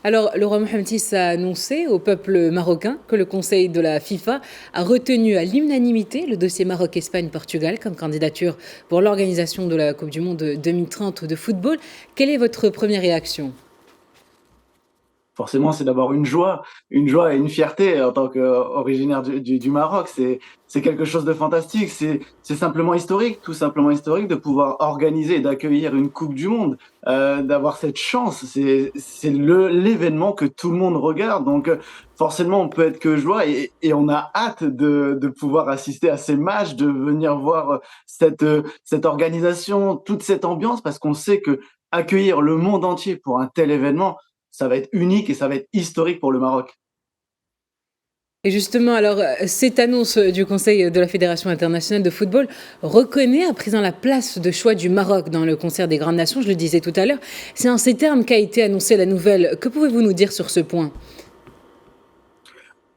Alors, le roi Mohamed VI a annoncé au peuple marocain que le Conseil de la FIFA a retenu à l'unanimité le dossier Maroc-Espagne-Portugal comme candidature pour l'organisation de la Coupe du Monde 2030 de football. Quelle est votre première réaction? Forcément, c'est d'abord une joie et une fierté en tant qu'originaire du Maroc. C'est quelque chose de fantastique. C'est simplement historique, tout simplement historique de pouvoir organiser et d'accueillir une Coupe du Monde, d'avoir cette chance. C'est l'événement que tout le monde regarde. Donc, forcément, on peut être que joie et on a hâte de pouvoir assister à ces matchs, de venir voir cette organisation, toute cette ambiance, parce qu'on sait que accueillir le monde entier pour un tel événement, ça va être unique et ça va être historique pour le Maroc. Et justement, alors, cette annonce du Conseil de la Fédération internationale de football reconnaît à présent la place de choix du Maroc dans le concert des grandes nations, je le disais tout à l'heure. C'est en ces termes qu'a été annoncée la nouvelle. Que pouvez-vous nous dire sur ce point?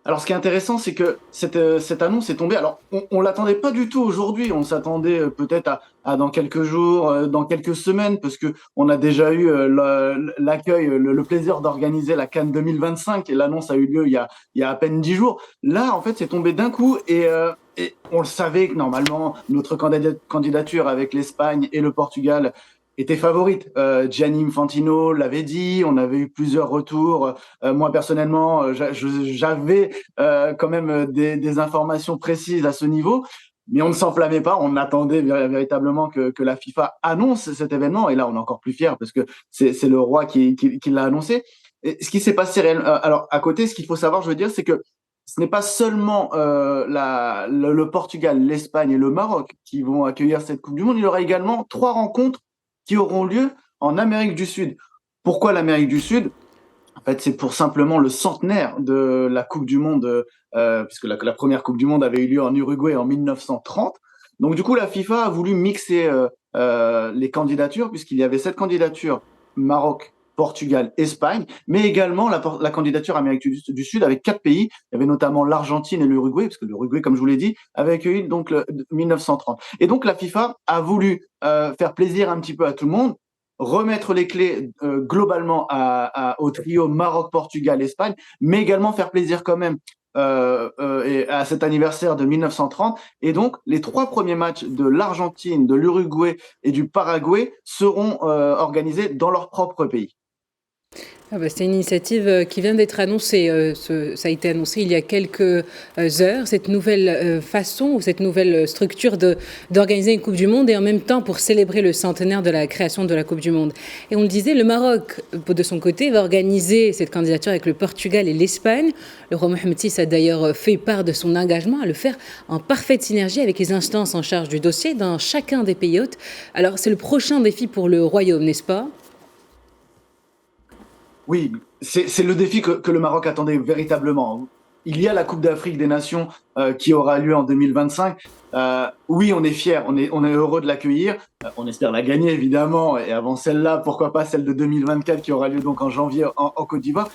Alors, ce qui est intéressant, c'est que cette annonce est tombée. Alors, on l'attendait pas du tout aujourd'hui. On s'attendait peut-être à dans quelques jours, dans quelques semaines, parce que on a déjà eu l'accueil, le plaisir d'organiser la CAN 2025 et l'annonce a eu lieu il y a à peine 10 jours. Là, en fait, c'est tombé d'un coup et on le savait que normalement notre candidature avec l'Espagne et le Portugal était favorite. Gianni Infantino l'avait dit, on avait eu plusieurs retours. Moi personnellement, j'avais quand même des informations précises à ce niveau, mais on ne s'enflammait pas. On attendait véritablement que la FIFA annonce cet événement, et là on est encore plus fiers parce que c'est le roi qui l'a annoncé. Et ce qui s'est passé réellement, alors à côté, ce qu'il faut savoir, je veux dire, c'est que ce n'est pas seulement le Portugal, l'Espagne et le Maroc qui vont accueillir cette Coupe du Monde. Il y aura également 3 rencontres qui auront lieu en Amérique du Sud. Pourquoi l'Amérique du Sud? En fait, c'est pour simplement le centenaire de la Coupe du Monde, puisque la première Coupe du Monde avait eu lieu en Uruguay en 1930. Donc, du coup, la FIFA a voulu mixer les candidatures, puisqu'il y avait cette candidature Maroc, Portugal, Espagne, mais également la candidature Amérique du Sud avec 4 pays. Il y avait notamment l'Argentine et l'Uruguay, parce que l'Uruguay, comme je vous l'ai dit, avait accueilli donc 1930. Et donc, la FIFA a voulu faire plaisir un petit peu à tout le monde, remettre les clés globalement au trio Maroc, Portugal, Espagne, mais également faire plaisir quand même à cet anniversaire de 1930. Et donc, les 3 premiers matchs de l'Argentine, de l'Uruguay et du Paraguay seront organisés dans leur propre pays. Ah bah, c'est une initiative qui vient d'être annoncée. Ça a été annoncé il y a quelques heures, cette nouvelle façon ou cette nouvelle structure d'organiser une Coupe du Monde et en même temps pour célébrer le centenaire de la création de la Coupe du Monde. Et on le disait, le Maroc, de son côté, va organiser cette candidature avec le Portugal et l'Espagne. Le roi Mohamed VI a d'ailleurs fait part de son engagement à le faire en parfaite synergie avec les instances en charge du dossier dans chacun des pays hôtes. Alors c'est le prochain défi pour le royaume, n'est-ce pas? Oui, c'est le défi que le Maroc attendait véritablement. Il y a la Coupe d'Afrique des Nations qui aura lieu en 2025. Oui, on est fiers, on est heureux de l'accueillir. On espère la gagner, évidemment. Et avant celle-là, pourquoi pas celle de 2024 qui aura lieu donc en janvier en Côte d'Ivoire.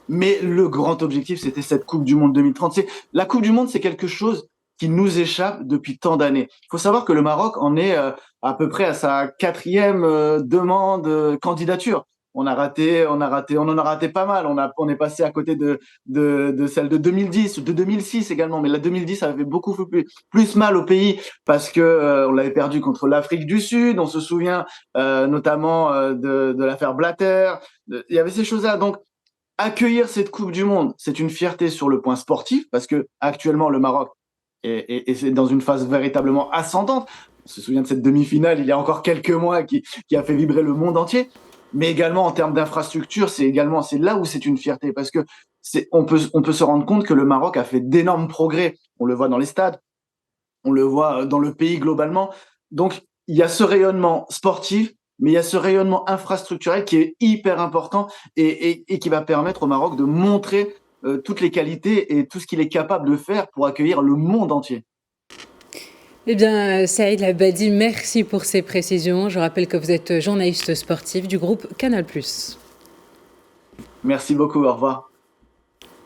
Mais le grand objectif, c'était cette Coupe du Monde 2030. La Coupe du Monde, c'est quelque chose qui nous échappe depuis tant d'années. Il faut savoir que le Maroc en est à peu près à sa quatrième demande, candidature. On en a raté pas mal. On est passé à côté de celle de 2010, de 2006 également. Mais la 2010 avait beaucoup plus mal au pays parce que on l'avait perdu contre l'Afrique du Sud. On se souvient notamment de l'affaire Blatter. Il y avait ces choses-là. Donc, accueillir cette Coupe du Monde, c'est une fierté sur le point sportif parce que actuellement le Maroc est dans une phase véritablement ascendante. On se souvient de cette demi-finale il y a encore quelques mois qui a fait vibrer le monde entier. Mais également en termes d'infrastructure, c'est là où c'est une fierté parce que on peut se rendre compte que le Maroc a fait d'énormes progrès. On le voit dans les stades, on le voit dans le pays globalement. Donc, il y a ce rayonnement sportif, mais il y a ce rayonnement infrastructurel qui est hyper important et qui va permettre au Maroc de montrer toutes les qualités et tout ce qu'il est capable de faire pour accueillir le monde entier. Eh bien, Saïd Labadi, merci pour ces précisions. Je rappelle que vous êtes journaliste sportif du groupe Canal+. Merci beaucoup, au revoir.